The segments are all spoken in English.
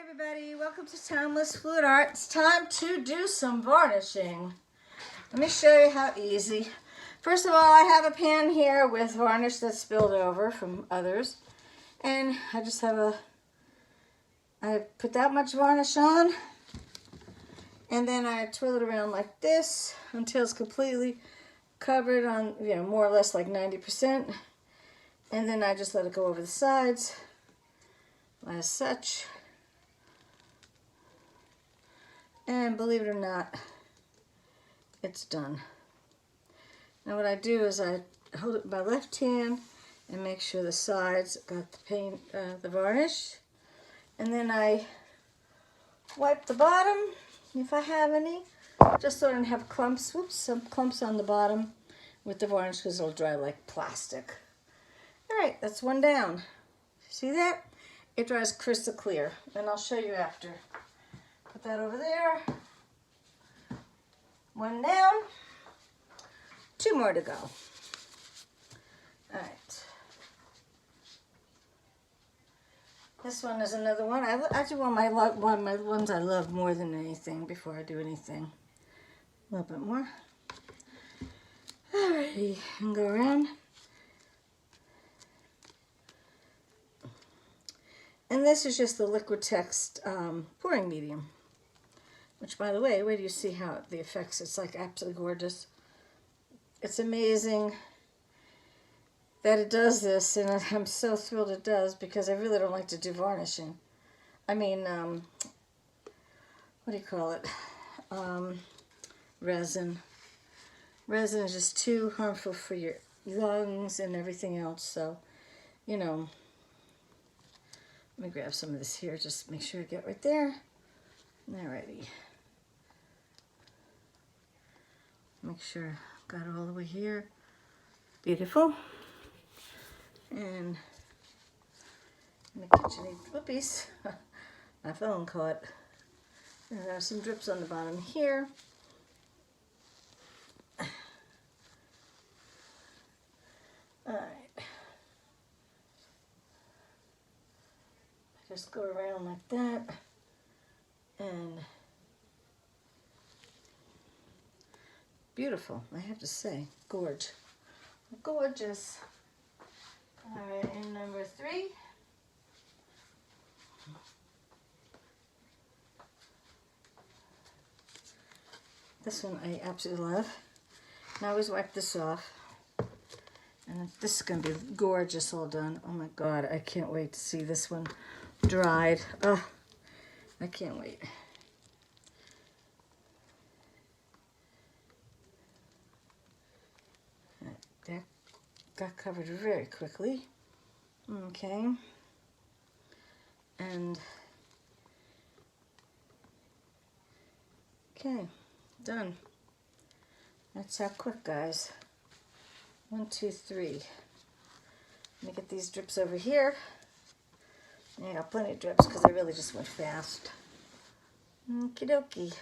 everybody, welcome to Timeless Fluid Art. It's time to do some varnishing. Let me show you how easy. First of all, I have a pan here with varnish that's spilled over from others. And I just have I put that much varnish on. And then I twirl it around like this until it's completely covered on, more or less like 90%. And then I just let it go over the sides as such. And believe it or not, it's done. Now what I do is I hold it with my left hand and make sure the sides got the paint, the varnish. And then I wipe the bottom, if I have any, just so I don't have clumps. Whoops, some clumps on the bottom with the varnish because it'll dry like plastic. All right, that's one down. See that? It dries crystal clear, and I'll show you after. Put that over there. One down. Two more to go. All right. This one is another one. I do one of my ones I love more than anything before I do anything. A little bit more. Alrighty, and go around. And this is just the Liquitex Pouring Medium. Which, by the way, wait till you see how the effects. It's like absolutely gorgeous. It's amazing that it does this, and I'm so thrilled it does because I really don't like to do varnishing. I mean, what do you call it? Resin. Resin is just too harmful for your lungs and everything else, so, let me grab some of this here, just make sure I get right there. Alrighty. Make sure I got it all the way here. Beautiful. And in the kitchen, whoopies, my phone caught. And there are some drips on the bottom here. Alright. Just go around like that. And beautiful, I have to say. Gorgeous. Gorgeous. Alright, and number 3. This one I absolutely love. And I always wipe this off. And this is going to be gorgeous all done. Oh my God, I can't wait to see this one dried. Oh, I can't wait. That got covered very quickly. Okay. And okay, done. That's how quick, guys. 1, 2, 3. Let me get these drips over here. I got plenty of drips because I really just went fast. Okie dokie.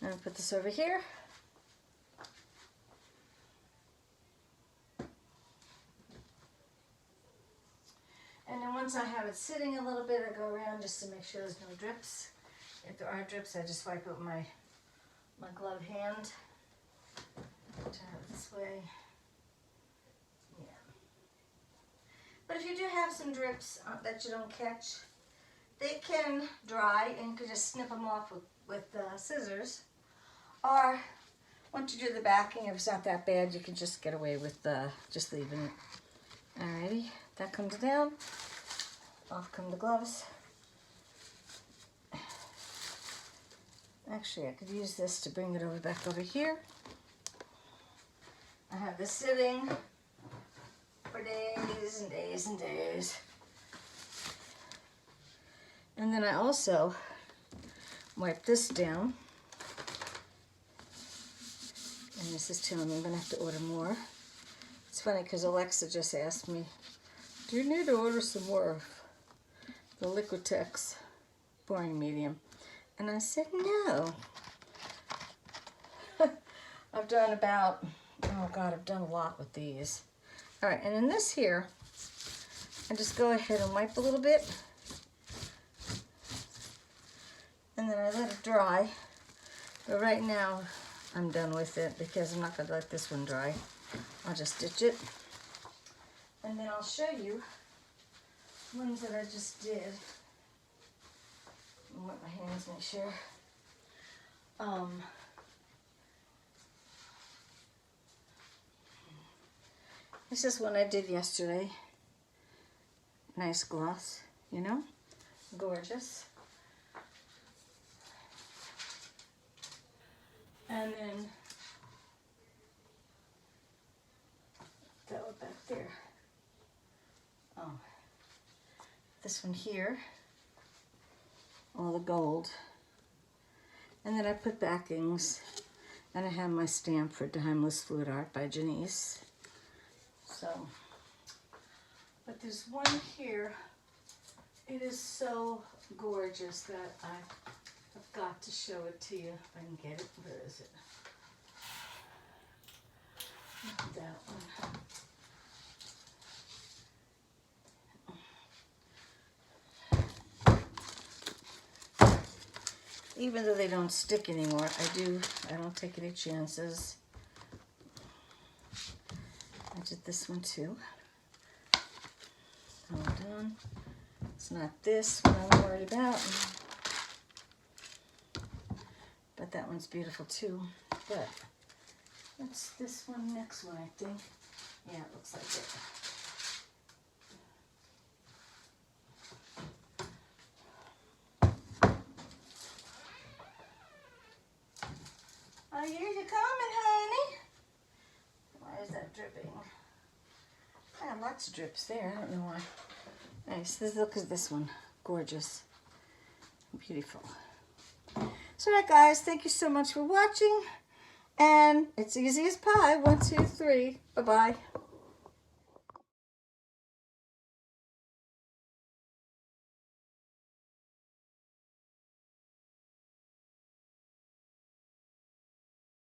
Now I'll put this over here. And then once I have it sitting a little bit, I go around just to make sure there's no drips. If there are drips, I just wipe it with my gloved hand. Turn it this way. Yeah. But if you do have some drips that you don't catch, they can dry and you can just snip them off with scissors. Or once you do the backing, if it's not that bad, you can just get away with just leaving it. Alrighty, that comes down. Off come the gloves. Actually, I could use this to bring it back over here. I have this sitting for days and days and days. And then I also wipe this down. And this is telling me I'm going to have to order more. It's funny because Alexa just asked me, do you need to order some more of the Liquitex Pouring Medium? And I said no. I've done about, oh God, I've done a lot with these. All right, and in this here, I just go ahead and wipe a little bit. and then I let it dry. But right now, I'm done with it because I'm not going to let this one dry. I'll just stitch it. And then I'll show you ones that I just did. I want my hands, make sure. This is one I did yesterday. Nice gloss, you know? Gorgeous. And then that one back there. Oh, this one here. All the gold. And then I put backings. And I have my stamp for Timeless Fluid Art by Jenise. So, but there's one here. It is so gorgeous that I've got to show it to you if I can get it. Where is it? Not that one. Even though they don't stick anymore, I don't take any chances. I did this one too. Hold on. It's not this one I'm worried about. But that one's beautiful too. But what's this one? Next one, I think. Yeah, it looks like it. I hear you coming, honey. Why is that dripping? I have lots of drips there. I don't know why. Nice. Look at this one. Gorgeous. Beautiful. So, all right, guys. Thank you so much for watching. And it's easy as pie. 1, 2, 3. Bye-bye.